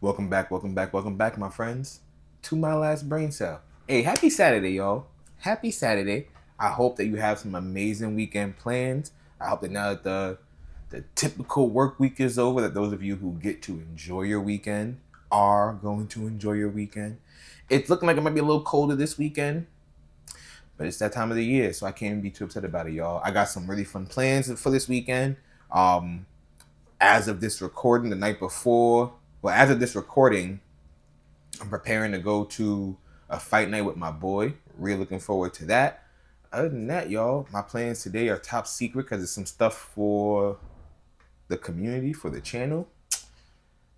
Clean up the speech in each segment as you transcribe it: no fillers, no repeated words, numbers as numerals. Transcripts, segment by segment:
Welcome back, my friends, to my last brain cell. Hey, happy Saturday, y'all. Happy Saturday. I hope that you have some amazing weekend plans. I hope that now that the typical work week is over, that those of you who get to enjoy your weekend are going to enjoy your weekend. It's looking like it might be a little colder this weekend, but it's that time of the year, so I can't be too upset about it, y'all. I got some really fun plans for this weekend. Um, as of this recording, the night before, well, as of this recording, I'm preparing to go to a fight night with my boy. Really looking forward to that. Other than that, y'all, my plans today are top secret because it's some stuff for the community, for the channel.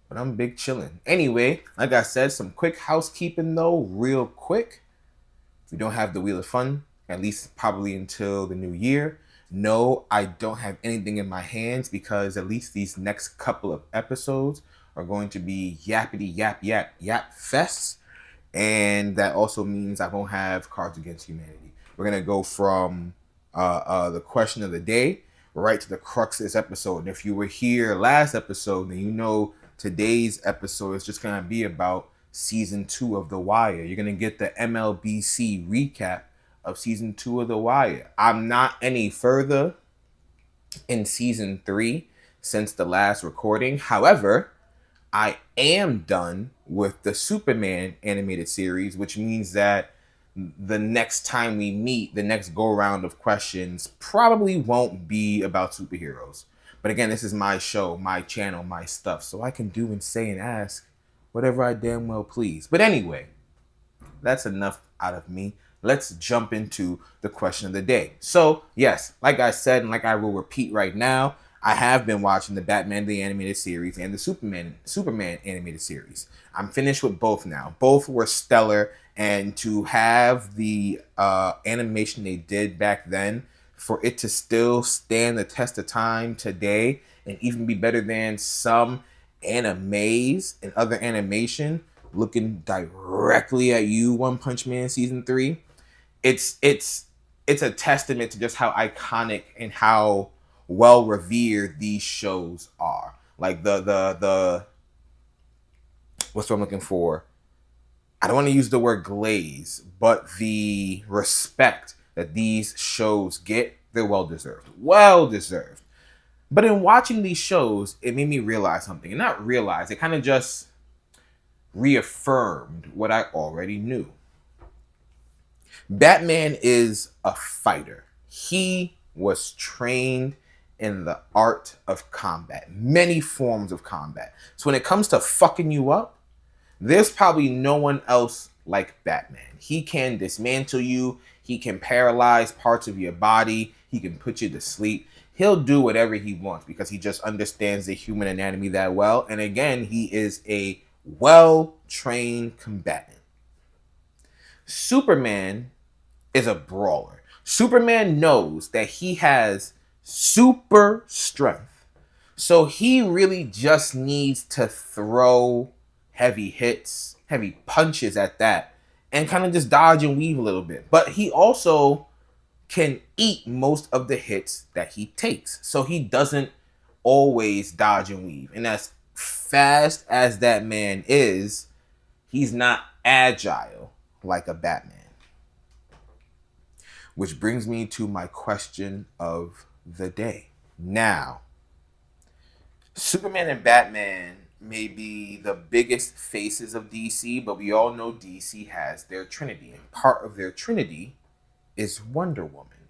But I'm big chilling. Anyway, like I said, some quick housekeeping though, real quick. We don't have the Wheel of Fun, at least probably until the new year. No, I don't have anything in my hands because at least these next couple of episodes are going to be yappity yap fests. And that also means I won't have Cards Against Humanity. We're going to go from the question of the day right to the crux of this episode. And if you were here last episode, then you know today's episode is just going to be about season 2 of The Wire. You're going to get the MLBC recap of season 2 of The Wire. I'm not any further in season 3 since the last recording. However, I am done with the Superman animated series, which means that the next time we meet, the next go round of questions probably won't be about superheroes. But again, this is my show, my channel, my stuff, so I can do and say and ask whatever I damn well please. But anyway, that's enough out of me. Let's jump into the question of the day. So, yes, like I said, and like I will repeat right now, I have been watching the Batman the Animated Series and the Superman Animated Series. I'm finished with both now. Both were stellar, and to have the animation they did back then, for it to still stand the test of time today and even be better than some animes and other animation, looking directly at you, One Punch Man season 3, it's a testament to just how iconic and how well revered these shows are. Like the what's what I'm looking for? I don't want to use the word glaze, but the respect that these shows get, they're well deserved. Well deserved. But in watching these shows, it made me realize something. And not realize, it kind of just reaffirmed what I already knew. Batman is a fighter. He was trained in the art of combat, many forms of combat. So when it comes to fucking you up, there's probably no one else like Batman. He can dismantle you, he can paralyze parts of your body, he can put you to sleep. He'll do whatever he wants because he just understands the human anatomy that well. And again, he is a well-trained combatant. Superman is a brawler. Superman knows that he has super strength. So he really just needs to throw heavy hits, heavy punches at that, and kind of just dodge and weave a little bit. But he also can eat most of the hits that he takes. So he doesn't always dodge and weave. And as fast as that man is, he's not agile like a Batman. Which brings me to my question of the day. Now, Superman and Batman may be the biggest faces of DC, but we all know DC has their Trinity. And part of their Trinity is Wonder Woman.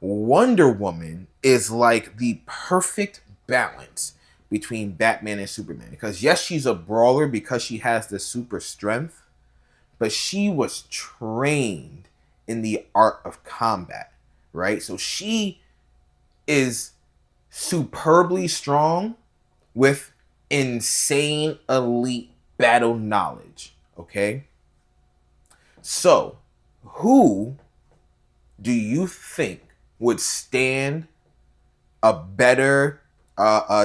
Wonder Woman is like the perfect balance between Batman and Superman. Because yes, she's a brawler because she has the super strength, but she was trained in the art of combat, right? So she is superbly strong with insane elite battle knowledge, okay? So, who do you think would stand a better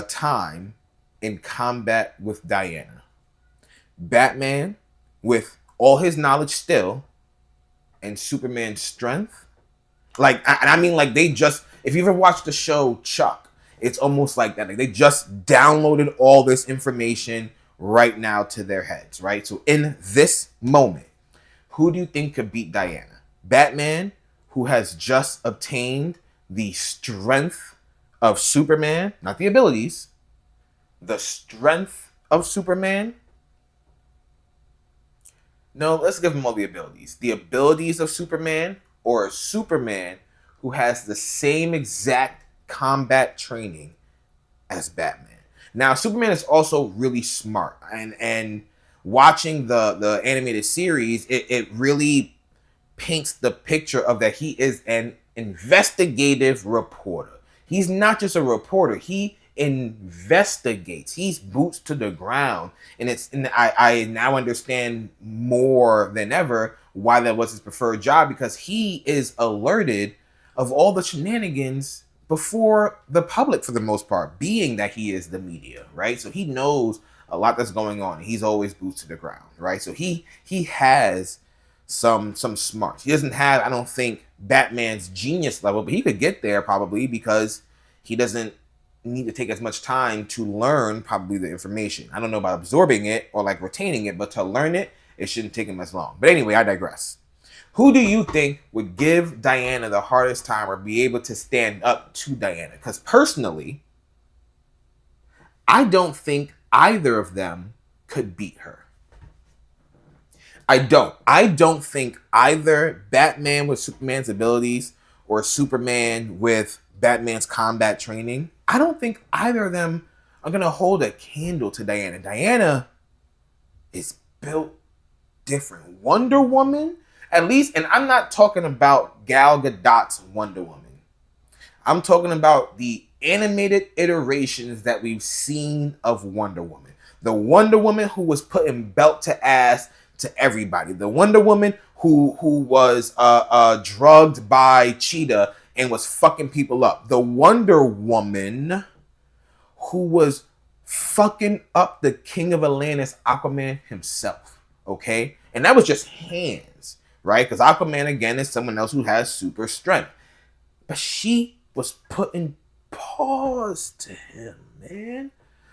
time in combat with Diana? Batman, with all his knowledge still, and Superman's strength? Like, I mean, like, they just, if you've ever watched the show Chuck, it's almost like that. Like, they just downloaded all this information right now to their heads, right? So in this moment, who do you think could beat Diana? Batman, who has just obtained the strength of Superman, not the abilities, the strength of Superman. No, let's give him all the abilities. The abilities of Superman, or Superman who has the same exact combat training as Batman. Now, Superman is also really smart, and watching the animated series, it really paints the picture of that he is an investigative reporter. He's not just a reporter, he investigates. He's boots to the ground. And I now understand more than ever why that was his preferred job, because he is alerted of all the shenanigans before the public, for the most part, being that he is the media, right? So he knows a lot that's going on. He's always boots to the ground, right? So he has some smarts. He doesn't have, I don't think, Batman's genius level, but he could get there probably, because he doesn't need to take as much time to learn probably the information. I don't know about absorbing it or like retaining it, but to learn it, it shouldn't take him as long. But anyway, I digress. Who do you think would give Diana the hardest time or be able to stand up to Diana? Because personally, I don't think either of them could beat her. I don't think either Batman with Superman's abilities or Superman with Batman's combat training, I don't think either of them are going to hold a candle to Diana. Diana is built different. Wonder Woman, at least, and I'm not talking about Gal Gadot's Wonder Woman. I'm talking about the animated iterations that we've seen of Wonder Woman. The Wonder Woman who was putting belt to ass to everybody. The Wonder Woman who was drugged by Cheetah and was fucking people up. The Wonder Woman who was fucking up the King of Atlantis, Aquaman himself. Okay? And that was just hands, right? Because Aquaman, again, is someone else who has super strength. But she was putting paws to him, man.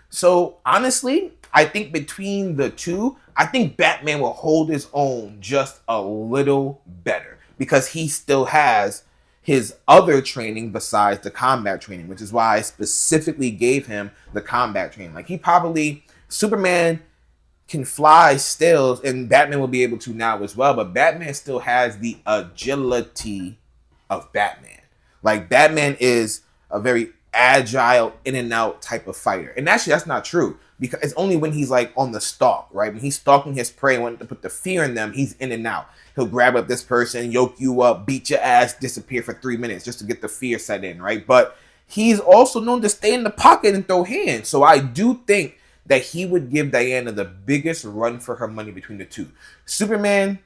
So honestly, I think between the two, I think Batman will hold his own just a little better, because he still has his other training besides the combat training, which is why I specifically gave him the combat training. Like, he probably, Superman can fly still, and Batman will be able to now as well, but Batman still has the agility of Batman. Like, Batman is a very agile, in and out type of fighter. And actually, that's not true, because it's only when he's like on the stalk, right? When he's stalking his prey and wanting to put the fear in them, he's in and out. He'll grab up this person, yoke you up, beat your ass, disappear for 3 minutes just to get the fear set in, right? But he's also known to stay in the pocket and throw hands. So I do think that he would give Diana the biggest run for her money between the two. Superman,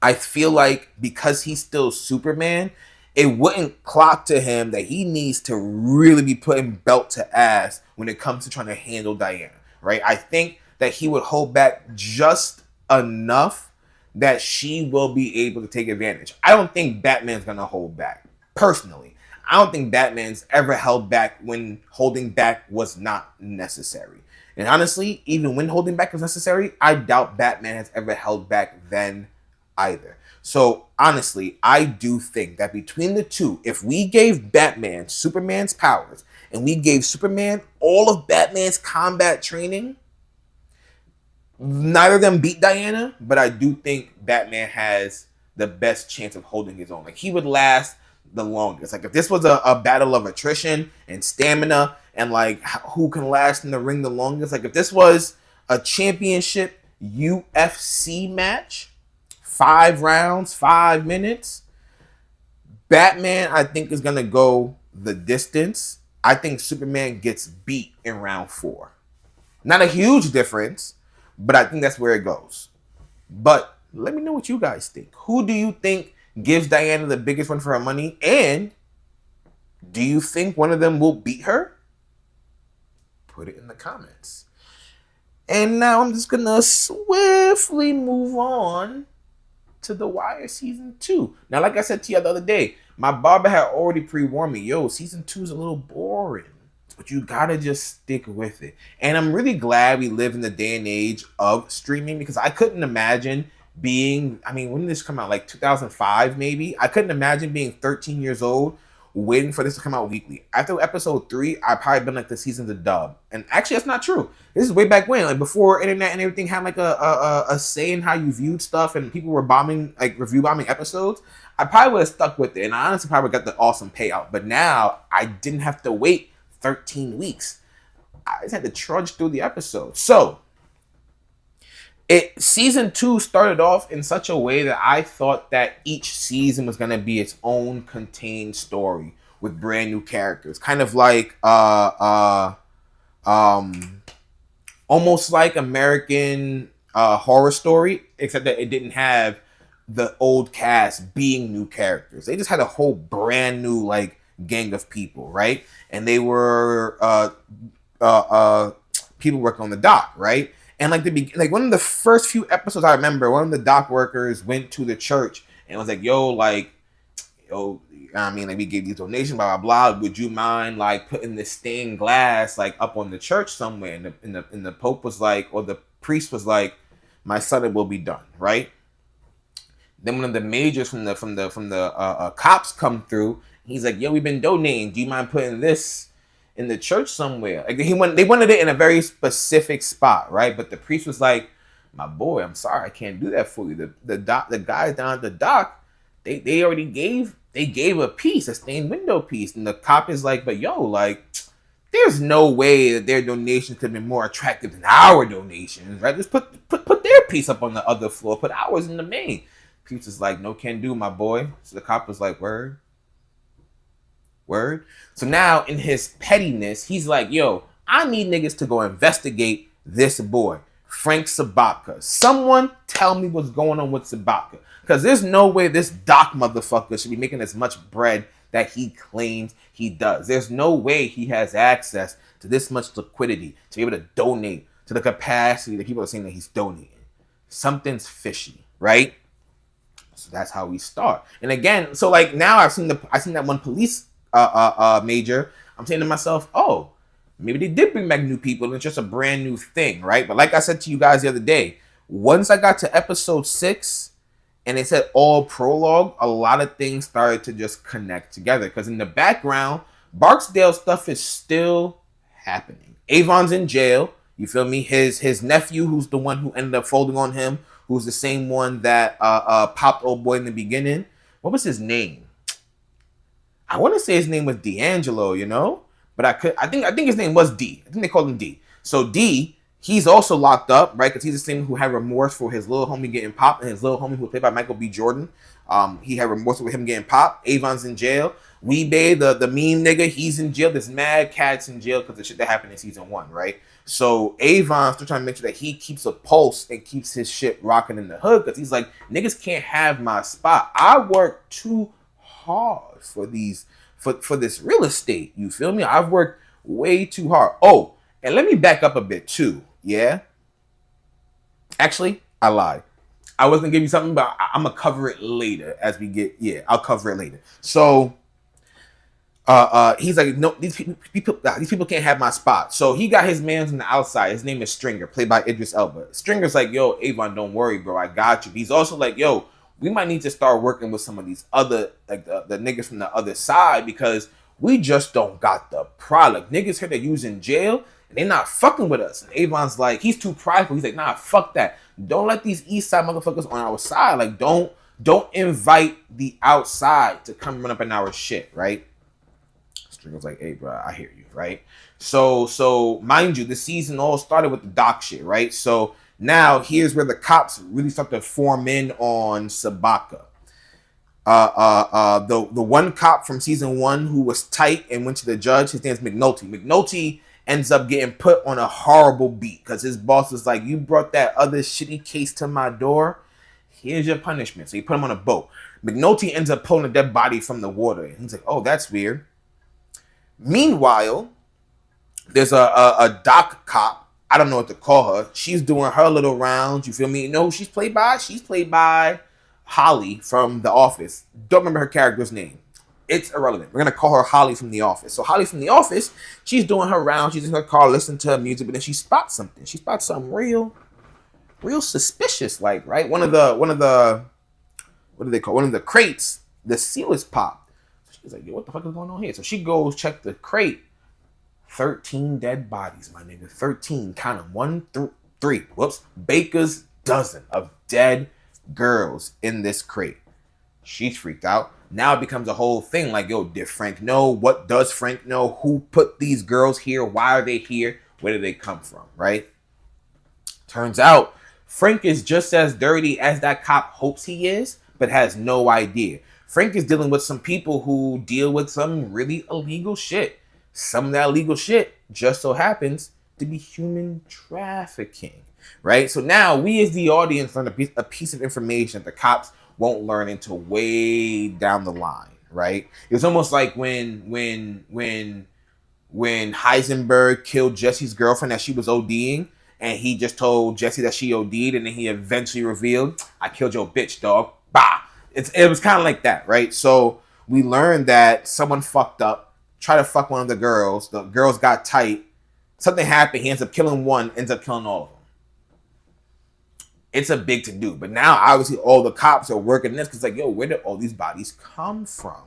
I feel like because he's still Superman, it wouldn't clock to him that he needs to really be putting belt to ass when it comes to trying to handle Diana, right? I think that he would hold back just enough that she will be able to take advantage. I don't think Batman's going to hold back, personally. I don't think Batman's ever held back when holding back was not necessary. And honestly, even when holding back was necessary, I doubt Batman has ever held back then either. So honestly, I do think that between the two, if we gave Batman Superman's powers and we gave Superman all of Batman's combat training, neither of them beat Diana, but I do think Batman has the best chance of holding his own. Like, he would last the longest. Like, if this was a battle of attrition and stamina and like who can last in the ring the longest, like if this was a championship UFC match, 5 rounds, 5 minutes, Batman, I think, is going to go the distance. I think Superman gets beat in round 4. Not a huge difference, but I think that's where it goes. But let me know what you guys think. Who do you think gives Diana the biggest run for her money? And do you think one of them will beat her? Put it in the comments. And now I'm just going to swiftly move on to The Wire Season 2. Now, like I said to you the other day, my barber had already pre-warned me, yo, Season 2 is a little boring. but you gotta just stick with it. And I'm really glad we live in the day and age of streaming, because I couldn't imagine being, I mean, when did this come out? Like 2005, maybe? I couldn't imagine being 13 years old waiting for this to come out weekly. After episode 3, I probably been like, the season's a dub. And actually, that's not true. This is way back when, like before internet and everything had like a say in how you viewed stuff, and people were bombing, like review bombing episodes. I probably would have stuck with it, and I honestly probably got the awesome payout. But now I didn't have to wait 13 weeks. I just had to trudge through the episodes. So season 2 started off in such a way that I thought that each season was gonna be its own contained story with brand new characters, kind of like almost like American Horror Story, except that it didn't have the old cast being new characters. They just had a whole brand new like gang of people, right? And they were people working on the dock, right? And like one of the first few episodes, I remember one of the dock workers went to the church and was like, "Yo, like, yo, I mean, like we gave these donations, blah blah blah. Would you mind like putting this stained glass like up on the church somewhere?" And the Pope was like, or the priest was like, "My son, it will be done," right? Then one of the majors from the cops come through. He's like, "Yo, we've been donating. Do you mind putting this in the church somewhere?" Like they wanted it in a very specific spot, right? But the priest was like, "My boy, I'm sorry, I can't do that for you. The guys down at the dock, they already gave a piece, a stained window piece." And the cop is like, "But yo, like, there's no way that their donations could have been more attractive than our donations, right? Just put their piece up on the other floor, put ours in the main." Priest is like, "No can do, my boy." So the cop was like, "Word. So now in his pettiness, he's like, "Yo, I need niggas to go investigate this boy, Frank Sobotka. Someone tell me what's going on with Sobotka. Because there's no way this doc motherfucker should be making as much bread that he claims he does. There's no way he has access to this much liquidity to be able to donate to the capacity that people are saying that he's donating. Something's fishy, right?" So that's how we start. And again, so like now I've seen that one police major. I'm saying to myself, oh, maybe they did bring back new people and it's just a brand new thing, right? But like I said to you guys the other day, once I got to episode 6 and it said all prologue, a lot of things started to just connect together. Because in the background, Barksdale stuff is still happening. Avon's in jail. You feel me? His nephew, who's the one who ended up folding on him, who's the same one that popped old boy in the beginning. What was his name? I want to say his name was D'Angelo, you know, but I think his name was D. I think they called him D. So D, he's also locked up, right? Because he's the same who had remorse for his little homie getting popped, and his little homie who was played by Michael B. Jordan. He had remorse for him getting popped. Avon's in jail. Weebay, the mean nigga, he's in jail. There's mad cats in jail because the shit that happened in season 1, right? So Avon's still trying to make sure that he keeps a pulse and keeps his shit rocking in the hood, because he's like, niggas can't have my spot. I work too hard for this real estate. You feel me? I've worked way too hard. Oh, and let me back up a bit too. Yeah. Actually, I lied. I was gonna give you something, but I'm gonna cover it later as we get. Yeah, I'll cover it later. So, he's like, no, these people can't have my spot. So he got his man on the outside. His name is Stringer, played by Idris Elba. Stringer's like, "Yo, Avon, don't worry, bro. I got you." He's also like, "Yo, we might need to start working with some of these other, like the niggas from the other side, because we just don't got the product. Niggas here that use in jail, and they not fucking with us." And Avon's like, he's too prideful. He's like, "Nah, fuck that. Don't let these East Side motherfuckers on our side. Like, don't invite the outside to come run up in our shit, right?" Stringer's like, "Hey, bro, I hear you, right?" So mind you, the season all started with the doc shit, right? So now here's where the cops really start to form in on Sobotka. The one cop from season 1 who was tight and went to the judge, his name's McNulty. McNulty ends up getting put on a horrible beat because his boss is like, "You brought that other shitty case to my door. Here's your punishment." So he put him on a boat. McNulty ends up pulling a dead body from the water. And he's like, "Oh, that's weird." Meanwhile, there's a doc cop. I don't know what to call her. She's doing her little rounds. You feel me? You know who she's played by? She's played by Holly from The Office. Don't remember her character's name. It's irrelevant. We're gonna call her Holly from The Office. So Holly from The Office, she's doing her rounds. She's in her car listening to her music, but then she spots something. She spots something real suspicious. Like, right, one of the what do they call? One of the crates, the seal is popped. So she's like, yo, what the fuck is going on here? So she goes check the crate. 13 dead bodies, my nigga. 13. Count them. 1 through 3. Whoops. Baker's dozen of dead girls in this crate. She's freaked out. Now it becomes a whole thing like, yo, did Frank know? What does Frank know? Who put these girls here? Why are they here? Where did they come from, right? Turns out Frank is just as dirty as that cop hopes he is, but has no idea. Frank is dealing with some people who deal with some really illegal shit. Some of that illegal shit just so happens to be human trafficking, right? So now we as the audience learn a piece of information that the cops won't learn until way down the line, right? It's almost like when Heisenberg killed Jesse's girlfriend as she was ODing, and he just told Jesse that she OD'd, and then he eventually revealed, I killed your bitch, dog. Bah! It was kind of like that, right? So we learned that someone fucked up, tried to fuck one of the girls got tight, something happened, he ends up killing one, ends up killing all of them. It's a big to do. But now, obviously, all the cops are working this, because like, yo, where did all these bodies come from?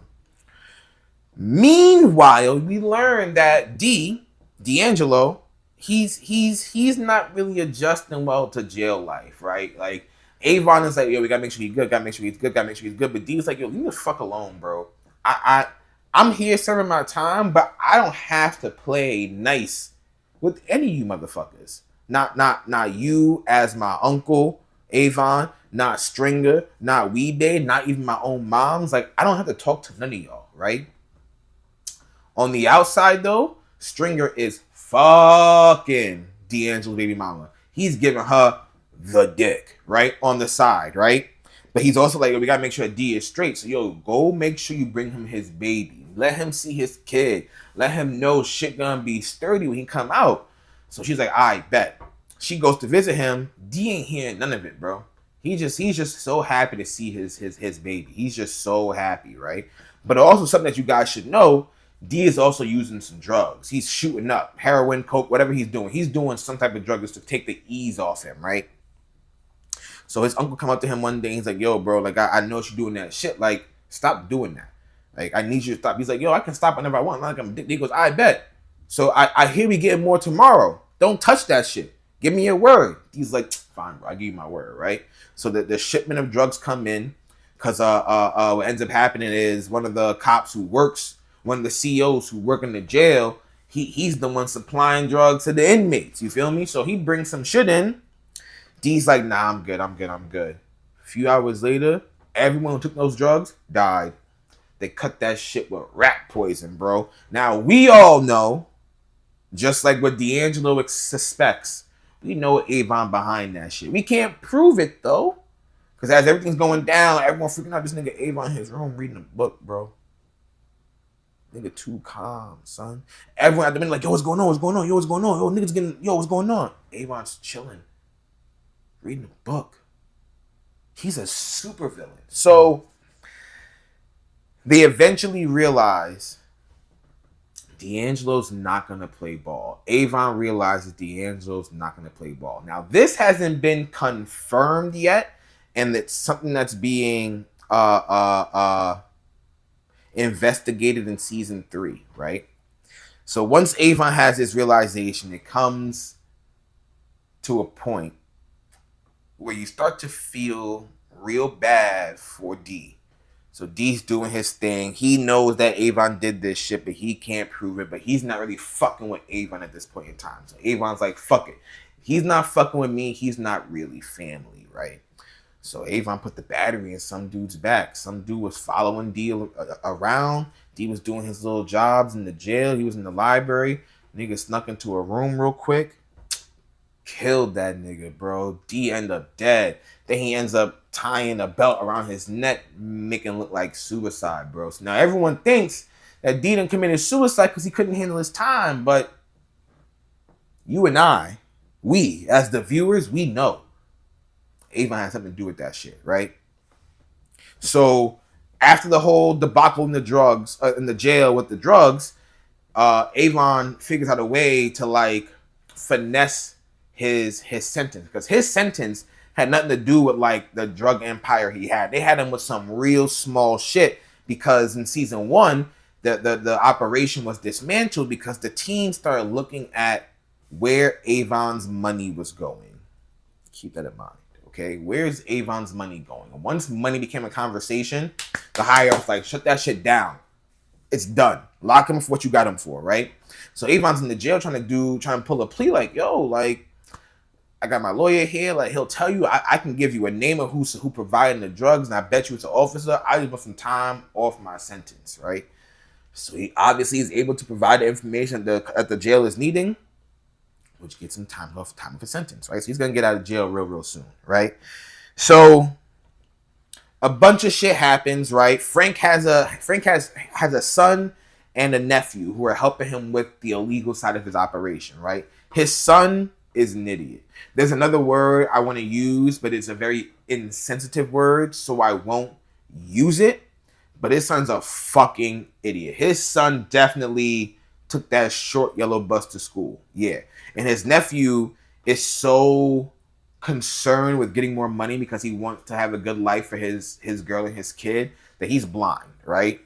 Meanwhile, we learn that D'Angelo, he's not really adjusting well to jail life, right? Like, Avon is like, yo, we gotta make sure he's good, gotta make sure he's good, gotta make sure he's good. But D's like, yo, leave me the fuck alone, bro. I'm here serving my time, but I don't have to play nice with any of you motherfuckers. Not you as my uncle, Avon, not Stringer, not Weebay, not even my own moms. Like, I don't have to talk to none of y'all, right? On the outside, though, Stringer is fucking D'Angelo's baby mama. He's giving her the dick, right? On the side, right? But he's also like, we gotta make sure D is straight. So, yo, go make sure you bring him his baby. Let him see his kid. Let him know shit gonna be sturdy when he come out. So she's like, I bet. She goes to visit him. D ain't hearing none of it, bro. He's just so happy to see his baby. He's just so happy, right? But also something that you guys should know, D is also using some drugs. He's shooting up heroin, coke, whatever he's doing. He's doing some type of drug just to take the ease off him, right? So his uncle come up to him one day. He's like, yo, bro, like, I know you're doing that shit. Like, stop doing that. Like, I need you to stop. He's like, yo, I can stop whenever I want. Like, I'm addicted. He goes, I bet. So I hear we getting more tomorrow. Don't touch that shit. Give me your word. He's like, fine, bro. I give you my word, right? So the shipment of drugs come in, because what ends up happening is one of the cops who works, one of the CEOs who work in the jail, he's the one supplying drugs to the inmates. You feel me? So he brings some shit in. D's like, nah, I'm good. A few hours later, everyone who took those drugs died. They cut that shit with rat poison, bro. Now, we all know, just like what D'Angelo suspects, we know Avon behind that shit. We can't prove it, though. Because as everything's going down, everyone freaking out. This nigga Avon in his room reading a book, bro. Nigga too calm, son. Everyone at the minute like, yo, what's going on? What's going on? Yo, what's going on? Yo, niggas getting, yo, what's going on? Avon's chilling. Reading a book. He's a super villain. So they eventually realize D'Angelo's not going to play ball. Avon realizes D'Angelo's not going to play ball. Now, this hasn't been confirmed yet, and it's something that's being investigated in season 3, right? So once Avon has this realization, it comes to a point where you start to feel real bad for D. So D's doing his thing. He knows that Avon did this shit, but he can't prove it. But he's not really fucking with Avon at this point in time. So Avon's like, fuck it. He's not fucking with me. He's not really family, right? So Avon put the battery in some dude's back. Some dude was following D around. D was doing his little jobs in the jail. He was in the library. Nigga snuck into a room real quick. Killed that nigga, bro. D end up dead. Then he ends up tying a belt around his neck, making it look like suicide, bro. So now everyone thinks that D done committed suicide because he couldn't handle his time. But you and I, we, as the viewers, we know Avon had something to do with that shit, right? So After the whole debacle in the drugs, in the jail with the drugs, Avon figures out a way to like finesse his sentence, because his sentence had nothing to do with like the drug empire he had. They had him with some real small shit, because in season one, the operation was dismantled because the team started looking at where Avon's money was going. Keep that in mind. Okay, where's Avon's money going? And once money became a conversation, the higher ups like, shut that shit down. It's done. Lock him for what you got him for, right? So Avon's in the jail trying to pull a plea, like, yo, like, I got my lawyer here, like, he'll tell you, I can give you a name of who providing the drugs, and I bet you it's an officer. I just want some time off my sentence, right? So he obviously is able to provide the information that the jail is needing, which gets him time of his sentence, right? So he's gonna get out of jail real soon, right? So a bunch of shit happens, right? Frank has a son and a nephew who are helping him with the illegal side of his operation, right? His son is an idiot. There's another word I want to use, but it's a very insensitive word, so I won't use it. But his son's a fucking idiot. His son definitely took that short yellow bus to school. Yeah. And his nephew is so concerned with getting more money because he wants to have a good life for his girl and his kid that he's blind, right?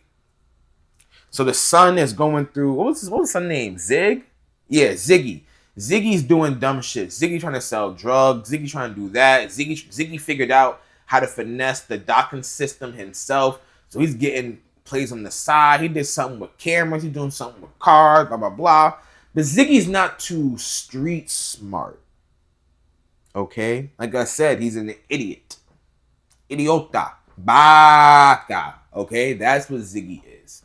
So the son is going through, what was his son name? Zig? Yeah, Ziggy. Ziggy's doing dumb shit. Ziggy trying to sell drugs. Ziggy trying to do that. Ziggy figured out how to finesse the docking system himself. So he's getting plays on the side. He did something with cameras. He's doing something with cars, blah, blah, blah. But Ziggy's not too street smart. Okay? Like I said, he's an idiot. Idiota. Baka. Okay? That's what Ziggy is.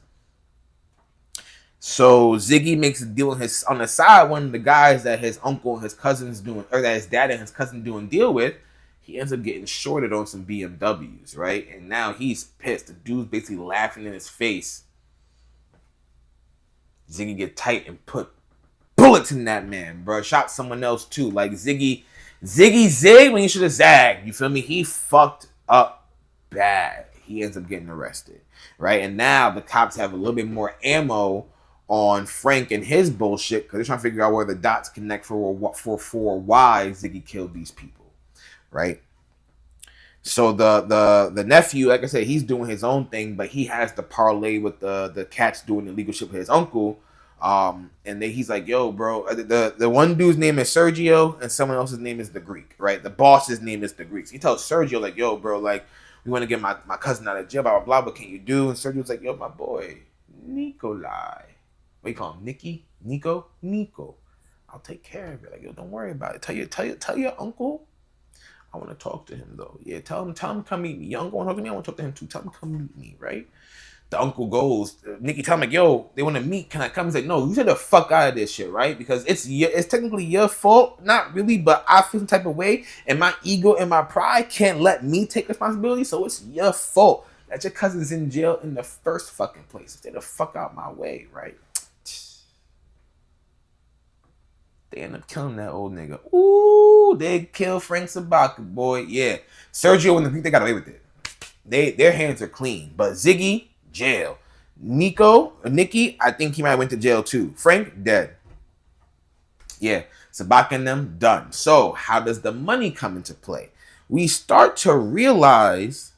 So Ziggy makes a deal on the side. One of the guys that his uncle and his cousins doing, or that his dad and his cousin doing deal with, he ends up getting shorted on some BMWs, right? And now he's pissed. The dude's basically laughing in his face. Ziggy get tight and put bullets in that man, bro. Shot someone else too. Like Ziggy zigged when he should have zagged. You feel me? He fucked up bad. He ends up getting arrested, right? And now the cops have a little bit more ammo on Frank and his bullshit, because they're trying to figure out where the dots connect for why Ziggy killed these people, right? So the nephew, like I said, he's doing his own thing, but he has the parlay with the cats doing illegal shit with his uncle. And then he's like, yo, bro, the one dude's name is Sergio, and someone else's name is the Greek, right? The boss's name is the Greek. So he tells Sergio, like, yo, bro, like, we want to get my cousin out of jail, blah, blah, blah, what can you do? And Sergio's like, yo, my boy, Nikolai. What you call him? Nicky? Nico? I'll take care of it. Like, yo, don't worry about it. Tell your uncle I want to talk to him though. Yeah, tell him come meet me. Your uncle want to talk to me. I want to talk to him too. Tell him come meet me, right? The uncle goes, Nicky tell him like, yo, they want to meet. Can I come? He's like, no, you get the fuck out of this shit, right? Because it's technically your fault. Not really, but I feel some type of way, and my ego and my pride can't let me take responsibility, so it's your fault that your cousin's in jail in the first fucking place. Stay the fuck out my way, right? They end up killing that old nigga. Ooh, they kill Frank Sabaka, boy. Yeah. Sergio and the Greek, they got away with it. Their hands are clean. But Ziggy, jail. Nicky, I think he might have went to jail too. Frank, dead. Yeah. Sabaka and them, done. So, how does the money come into play? We start to realize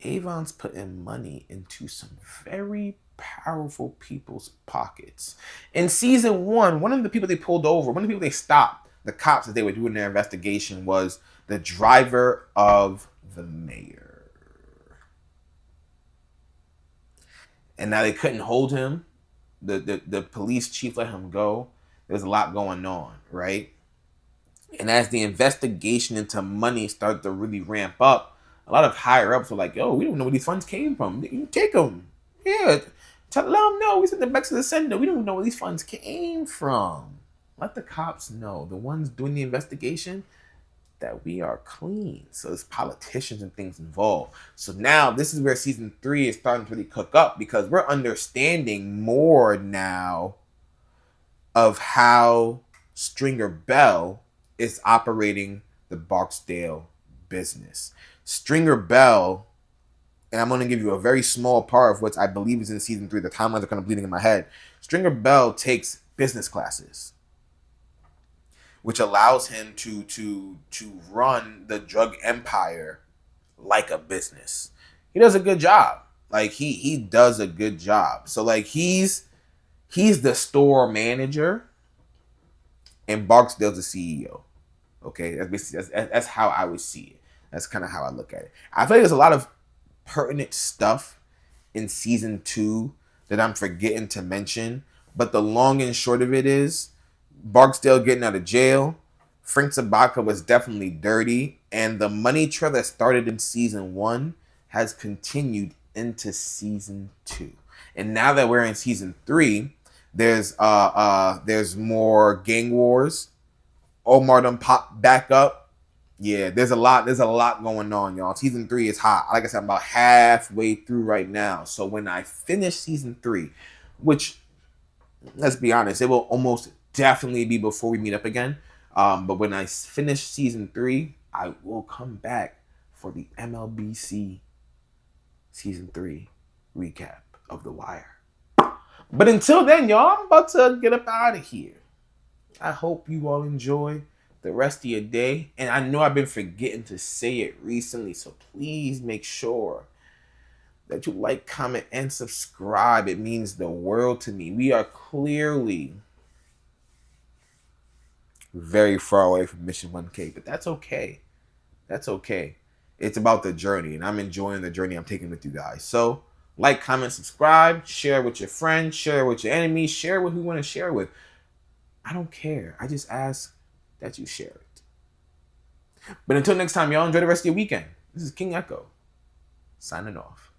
Avon's putting money into some very powerful people's pockets. In season one of the people they pulled over, one of the people they stopped, the cops as they were doing their investigation, was the driver of the mayor. And now they couldn't hold him. The police chief let him go. There's a lot going on, right? And as the investigation into money started to really ramp up, a lot of higher ups were like, yo, we don't know where these funds came from. You take them. Yeah. Let them know. We sent them back to the sender. We don't know where these funds came from. Let the cops know, the ones doing the investigation, that we are clean. So there's politicians and things involved. So now this is where season 3 is starting to really cook up, because we're understanding more now of how Stringer Bell is operating the Barksdale business. Stringer Bell, and I'm going to give you a very small part of what I believe is in season 3. The timelines are kind of bleeding in my head. Stringer Bell takes business classes, which allows him to run the drug empire like a business. He does a good job. Like he does a good job. So like he's the store manager, and Barksdale's the CEO. Okay, that's how I would see it. That's kind of how I look at it. I feel like there's a lot of pertinent stuff in season 2 that I'm forgetting to mention. But the long and short of it is Barksdale getting out of jail. Frank Sabaka was definitely dirty. And the money trail that started in season 1 has continued into season 2. And now that we're in season 3, there's more gang wars. Omar done popped back up. Yeah, there's a lot going on, y'all. Season 3 is hot. Like I said, I'm about halfway through right now. So when I finish season 3, which, let's be honest, it will almost definitely be before we meet up again. But when I finish season 3, I will come back for the MLBC season 3 recap of The Wire. But until then, y'all, I'm about to get up out of here. I hope you all enjoy the rest of your day. And I know I've been forgetting to say it recently, so please make sure that you like, comment, and subscribe. It means the world to me. We are clearly very far away from Mission 1K, but that's okay. That's okay. It's about the journey, and I'm enjoying the journey I'm taking with you guys. So, like, comment, subscribe, share with your friends, share with your enemies, share with who you want to share with. I don't care. I just ask that you share it. But until next time, y'all, enjoy the rest of your weekend. This is King Echo, signing off.